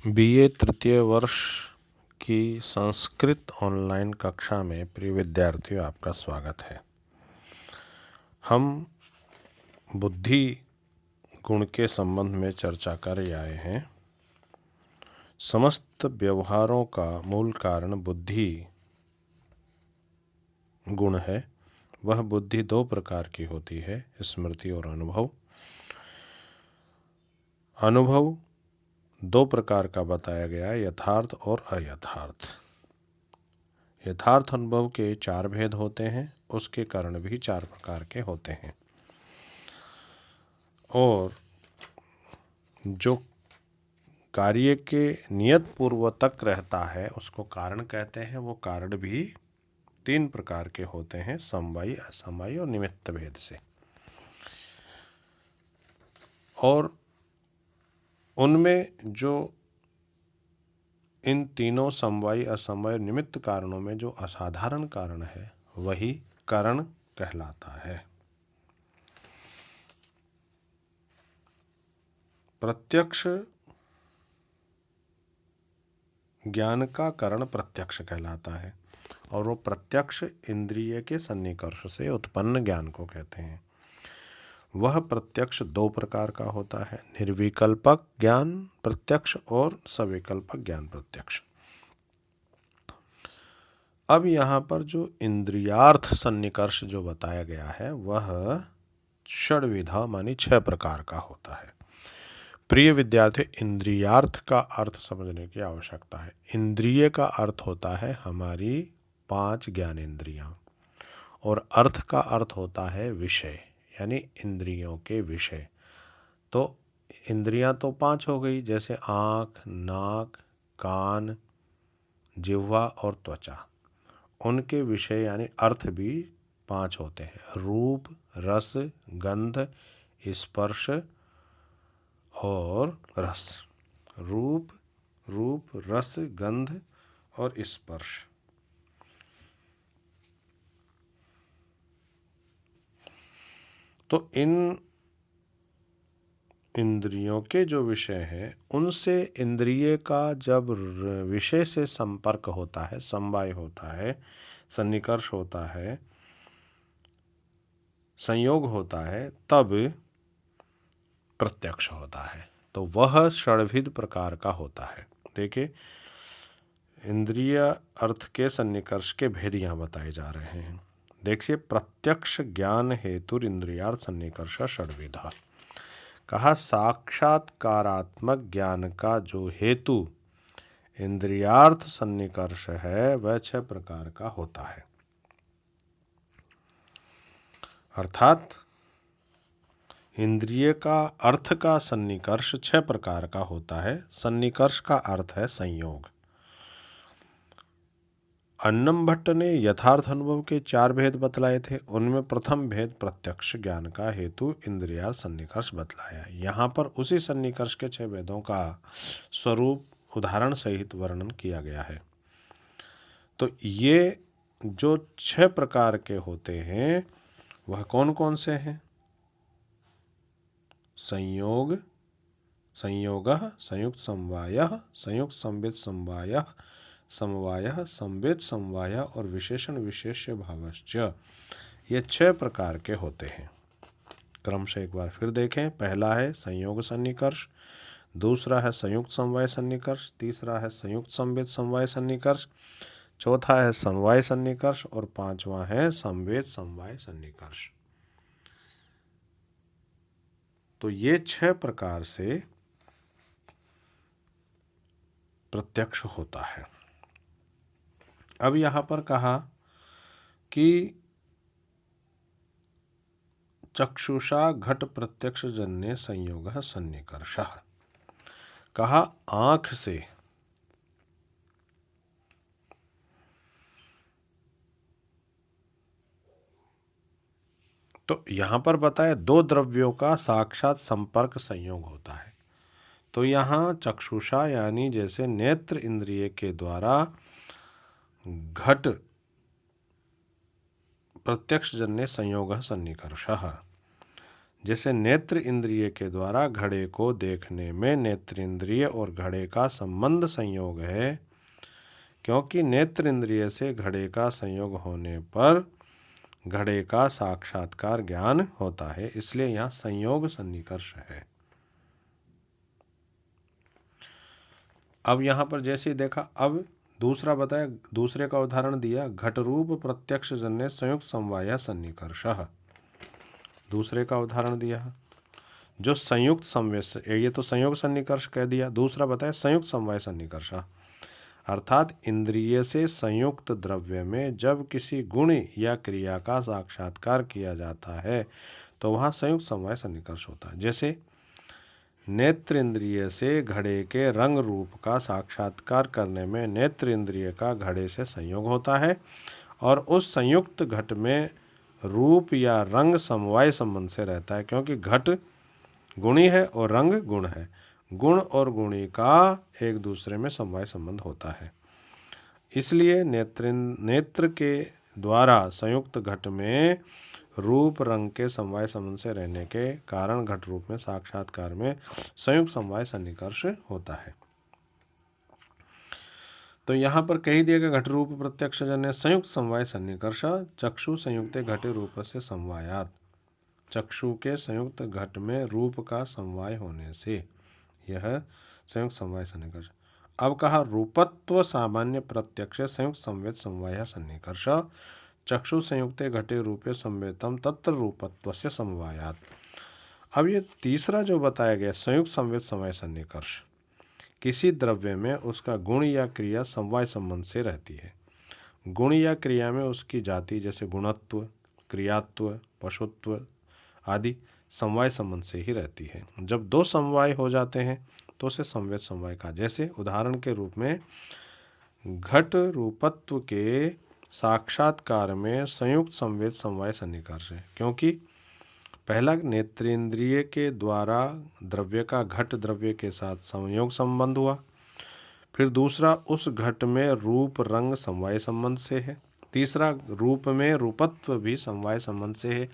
BA तृतीय वर्ष की संस्कृत ऑनलाइन कक्षा में प्रिय विद्यार्थियों, आपका स्वागत है। हम बुद्धि गुण के संबंध में चर्चा कर आए हैं। समस्त व्यवहारों का मूल कारण बुद्धि गुण है। वह बुद्धि दो प्रकार की होती है, स्मृति और अनुभव। अनुभव दो प्रकार का बताया गया है, यथार्थ और अयथार्थ। यथार्थ अनुभव के चार भेद होते हैं, उसके कारण भी चार प्रकार के होते हैं। और जो कार्य के नियत पूर्व तक रहता है उसको कारण कहते हैं। वो कारण भी तीन प्रकार के होते हैं, समवायी, असमवायी और निमित्त भेद से। और उनमें जो इन तीनों समवायी, असमवायी, निमित्त कारणों में जो असाधारण कारण है वही करण कहलाता है। प्रत्यक्ष ज्ञान का कारण प्रत्यक्ष कहलाता है, और वो प्रत्यक्ष इंद्रिय के सन्निकर्ष से उत्पन्न ज्ञान को कहते हैं। वह प्रत्यक्ष दो प्रकार का होता है, निर्विकल्पक ज्ञान प्रत्यक्ष और सविकल्पक ज्ञान प्रत्यक्ष। अब यहाँ पर जो इंद्रियार्थ सन्निकर्ष जो बताया गया है वह षड्विधा मानी 6 प्रकार का होता है। प्रिय विद्यार्थी, इंद्रियार्थ का अर्थ समझने की आवश्यकता है। इंद्रिय का अर्थ होता है हमारी 5 ज्ञानेंद्रियां, और अर्थ का अर्थ होता है विषय, यानी इंद्रियों के विषय। तो इंद्रियां तो 5 हो गई, जैसे आँख, नाक, कान, जिह्वा और त्वचा। उनके विषय यानी अर्थ भी 5 होते हैं, रूप, रस, गंध, स्पर्श और रस। रूप, रस, गंध और स्पर्श। तो इन इंद्रियों के जो विषय हैं उनसे इंद्रिय का जब विषय से संपर्क होता है, समवाय होता है, सन्निकर्ष होता है, संयोग होता है, तब प्रत्यक्ष होता है। तो वह षड्विध प्रकार का होता है। देखिए, इंद्रिय अर्थ के सन्निकर्ष के भेद यहाँ बताए जा रहे हैं। देखिए, प्रत्यक्ष ज्ञान हेतु इंद्रियार्थ सन्निकर्ष षड्विधा। कहा, साक्षात्कारात्मक ज्ञान का जो हेतु इंद्रियार्थ सन्निकर्ष है वह 6 प्रकार का होता है। अर्थात इंद्रिय का अर्थ का सन्निकर्ष 6 प्रकार का होता है। सन्निकर्ष का अर्थ है संयोग। अन्नम भट्ट ने यथार्थ अनुभव के 4 भेद बतलाए थे। उनमें प्रथम भेद प्रत्यक्ष ज्ञान का हेतु इंद्रियार्थ सन्निकर्ष बतलाया। यहाँ पर उसी सन्निकर्ष के 6 भेदों का स्वरूप उदाहरण सहित वर्णन किया गया है। तो ये जो 6 प्रकार के होते हैं वह कौन कौन से हैं? संयोग, संयोगः, संयुक्त समवायः, संयुक्त संवेद समवायः, समवायः, संवेद समवायः और विशेषण विशेष्य भावश्च। ये 6 प्रकार के होते हैं। क्रम से एक बार फिर देखें। पहला है संयोग सन्निकर्ष, दूसरा है संयुक्त समवाय सन्निकर्ष, तीसरा है संयुक्त संवेद समवाय सन्निकर्ष, चौथा है समवाय सन्निकर्ष और पांचवा है संवेद समवाय सन्निकर्ष। तो ये 6 प्रकार से प्रत्यक्ष होता है। अब यहाँ पर कहा कि चक्षुषा घट प्रत्यक्ष जन्य संयोग सन्निकर्षः। कहा, आँख से तो यहाँ पर बताया 2 द्रव्यों का साक्षात संपर्क संयोग होता है। तो यहाँ चक्षुषा यानी जैसे नेत्र इंद्रिय के द्वारा घट प्रत्यक्ष जन्य संयोग सन्निकर्षः, जैसे नेत्र इंद्रिय के द्वारा घड़े को देखने में नेत्र इंद्रिय और घड़े का संबंध संयोग है, क्योंकि नेत्र इंद्रिय से घड़े का संयोग होने पर घड़े का साक्षात्कार ज्ञान होता है, इसलिए यहाँ संयोग सन्निकर्ष है। अब यहाँ पर जैसे देखा, अब दूसरा बताया, दूसरे का उदाहरण दिया, घट रूप प्रत्यक्ष जन्य संयुक्त समवाय सन्निकर्षः। दूसरे का उदाहरण दिया जो संयुक्त समवेश, ये तो संयोग सन्निकर्ष कह दिया, दूसरा बताया संयुक्त समवाय सन्निकर्ष, अर्थात इंद्रिय से संयुक्त द्रव्य में जब किसी गुण या क्रिया का साक्षात्कार किया जाता है तो वहाँ संयुक्त समवाय सन्निकर्ष होता है। जैसे नेत्र इंद्रिय से घड़े के रंग रूप का साक्षात्कार करने में नेत्र इंद्रिय का घड़े से संयोग होता है और उस संयुक्त घट में रूप या रंग समवाय संबंध से रहता है, क्योंकि घट गुणी है और रंग गुण है। गुण और गुणी का एक दूसरे में समवाय संबंध होता है, इसलिए नेत्र के द्वारा संयुक्त घट में रूप रंग के समवाय संबंध से रहने के कारण घट रूप में साक्षात्कार में संयुक्त समवाय सन्निकर्ष होता है। तो यहाँ पर कही दिया कि घट रूप प्रत्यक्ष जन्य संयुक्त समवाय सन्निकर्ष चक्षु संयुक्त घटे रूप से समवायात, चक्षु के संयुक्त घट में रूप का समवाय होने से यह संयुक्त समवाय सन्निकर्ष। अब कहा रूपत्व सामान्य प्रत्यक्ष संयुक्त संवेद समवाय सन्निकर्ष चक्षु संयुक्त घटे रूपे संवेदम तत्र रूपत्व से समवायात। अब ये तीसरा जो बताया गया संयुक्त संवेद समवाय सन्निकर्ष, किसी द्रव्य में उसका गुण या क्रिया समवाय संबंध से रहती है। गुण या क्रिया में उसकी जाति जैसे गुणत्व, क्रियात्व, पशुत्व आदि समवाय संबंध से ही रहती है। जब दो समवाय हो जाते हैं तो उसे संवेद समवाय कहा। जैसे उदाहरण के रूप में घट रूपत्व के साक्षात्कार में संयुक्त संवेद समवाय सन्निकर्ष है, क्योंकि पहला नेत्रेंद्रिय के द्वारा द्रव्य का घट द्रव्य के साथ संयोग संबंध हुआ, फिर दूसरा उस घट में रूप रंग समवाय संबंध से है, तीसरा रूप में रूपत्व भी समवाय संबंध से है।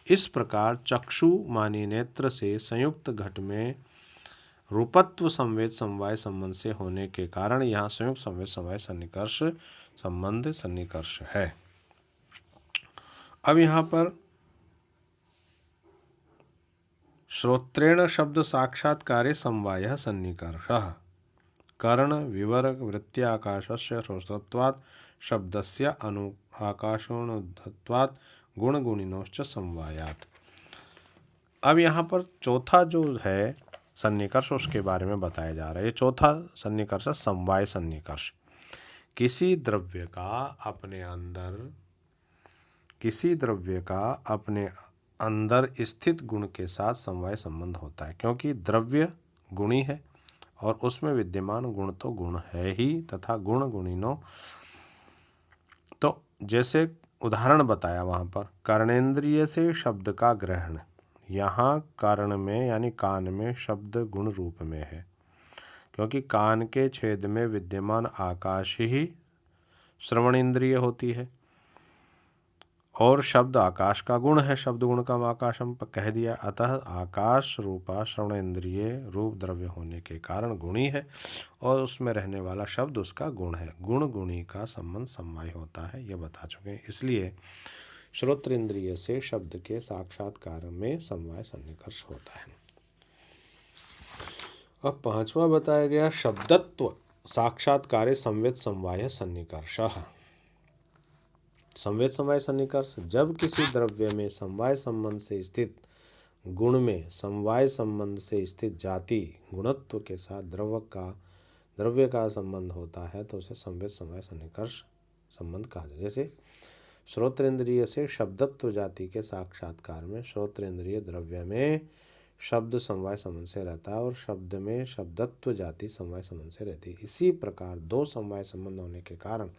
इस प्रकार चक्षु मानी नेत्र से संयुक्त घट में रूपत्व संवेद समवाय संबंध से होने के कारण यहाँ संयुक्त संवेद समवाय सन्निकर्ष संबंध सन्निकर्ष है। अब यहाँ पर श्रोत्रेण शब्द साक्षात्कारे समवायः सन्निकर्षः कर्ण विवर्ग वृत्त्याकाशस्य श्रोतत्वात् शब्दस्य अनु आकाशोनुद्धत्वात् गुणगुणिनोश्च समवायात्। अब यहाँ पर चौथा जो है सन्निकर्ष उसके बारे में बताया जा रहा है। ये चौथा सन्निकर्ष समवाय सन्निकर्ष। किसी द्रव्य का अपने अंदर स्थित गुण के साथ समवाय संबंध होता है, क्योंकि द्रव्य गुणी है और उसमें विद्यमान गुण तो गुण है ही तथा गुण गुणिनो। तो जैसे उदाहरण बताया वहाँ पर कर्णेंद्रिय से शब्द का ग्रहण, यहाँ कारण में यानी कान में शब्द गुण रूप में है, क्योंकि कान के छेद में विद्यमान आकाश ही श्रवण इंद्रिय होती है और शब्द आकाश का गुण है, शब्द गुण का आकाशम कह दिया। अतः आकाश रूपा श्रवण इंद्रिय रूप द्रव्य होने के कारण गुणी है और उसमें रहने वाला शब्द उसका गुण है। गुण गुणी का संबंध समवाय होता है, ये बता चुके हैं। इसलिए श्रोत्र इंद्रिय से शब्द के साक्षात्कार में समवाय सन्निकर्ष होता है। अब पांचवा बताया गया शब्दत्व साक्षात्कारे संवेद समवाय सन्निकर्षः। संवेद समवाय सन्निकर्ष जब किसी द्रव्य में समवाय संबंध से स्थित गुण में समवाय संबंध से स्थित जाति गुणत्व के साथ द्रव्य का संबंध होता है तो उसे संवेद समवाय सन्निकर्ष संबंध कहा जाता है। जैसे श्रोत्रेंद्रिय से शब्दत्व जाति के साक्षात्कार में श्रोत्रेंद्रिय द्रव्य में शब्द समवाय संबंध से रहता है और शब्द में शब्दत्व जाति समवाय संबंध से रहती है। इसी प्रकार दो समवाय संबंध होने के कारण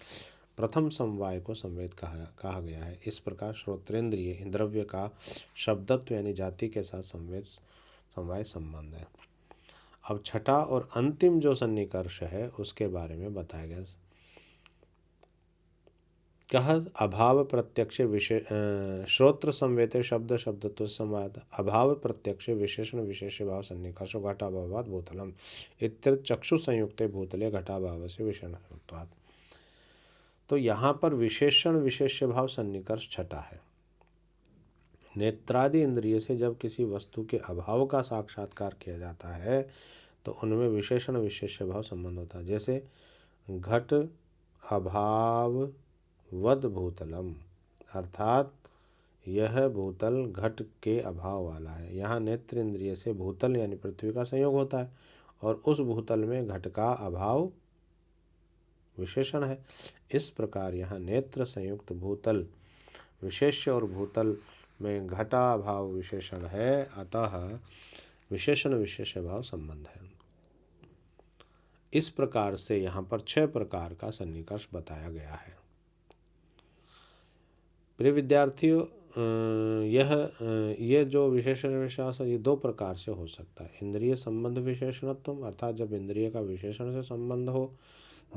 प्रथम समवाय को संवेद कहा गया है। इस प्रकार श्रोत्रेंद्रिय द्रव्य का शब्दत्व यानी जाति के साथ समवाय संबंध है। अब छठा और अंतिम जो सन्निकर्ष है उसके बारे में बताया गया कह अभाव प्रत्यक्ष विशेष श्रोत्र संवेते शब्द शब्दत्व संवाद अभाव प्रत्यक्ष विशेषण विशेष भाव सन्निकर्षो घटाभावात् भूतलम इत्यर्थ चक्षु संयुक्ते भूतले घटाभाव से विषयत्वात्। तो यहाँ पर विशेषण विशेष भाव सन्निकर्ष छठा है। नेत्रादि इंद्रिय से जब किसी वस्तु के अभाव का साक्षात्कार किया जाता है तो उनमें विशेषण विशेष भाव संबंध होता है। जैसे घट अभाव वद भूतलम, अर्थात यह भूतल घट के अभाव वाला है। यहाँ नेत्र इंद्रिय से भूतल यानी पृथ्वी का संयोग होता है और उस भूतल में घट का अभाव विशेषण है। इस प्रकार यहाँ नेत्र संयुक्त भूतल विशेष्य और भूतल में घटा भाव विशेषण है, अतः विशेषण विशेष भाव संबंध है। इस प्रकार से यहाँ पर 6 प्रकार का सन्निकर्ष बताया गया है। प्रिय विद्यार्थियों, ये जो विशेषण विश्वास ये 2 प्रकार से हो सकता है। इंद्रिय संबंध विशेषणत्व, अर्थात जब इंद्रिय का विशेषण से संबंध हो,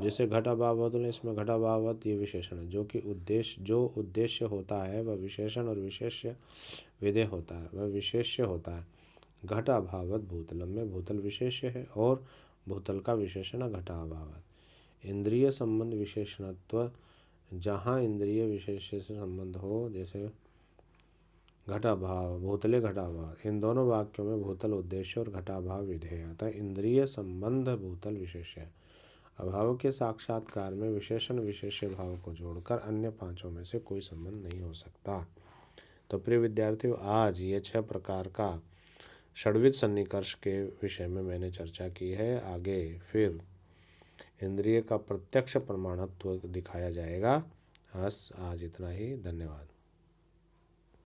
जैसे घटाभावत, इसमें घटाभावत ये विशेषण है। जो उद्देश्य होता है वह विशेषण और विशेष्य विधेय होता है, वह विशेष्य होता है। घटाभावत भूतलम में भूतल विशेष्य है और भूतल का विशेषण घटाभावत। इंद्रिय संबंध विशेषणत्व, जहाँ इंद्रिय विशेष्य से संबंध हो, जैसे घटाभाव भूतले घटाभाव, इन दोनों वाक्यों में भूतल उद्देश्य और घटाभाव विधेय आता है। इंद्रिय संबंध भूतल विशेष्य है। अभाव के साक्षात्कार में विशेषण विशेष्य भाव को जोड़कर अन्य 5 में से कोई संबंध नहीं हो सकता। तो प्रिय विद्यार्थियों, आज ये 6 प्रकार का षड्विध सन्निकर्ष के विषय में मैंने चर्चा की है। आगे फिर इंद्रिय का प्रत्यक्ष प्रमाणत्व दिखाया जाएगा। आज इतना ही। धन्यवाद।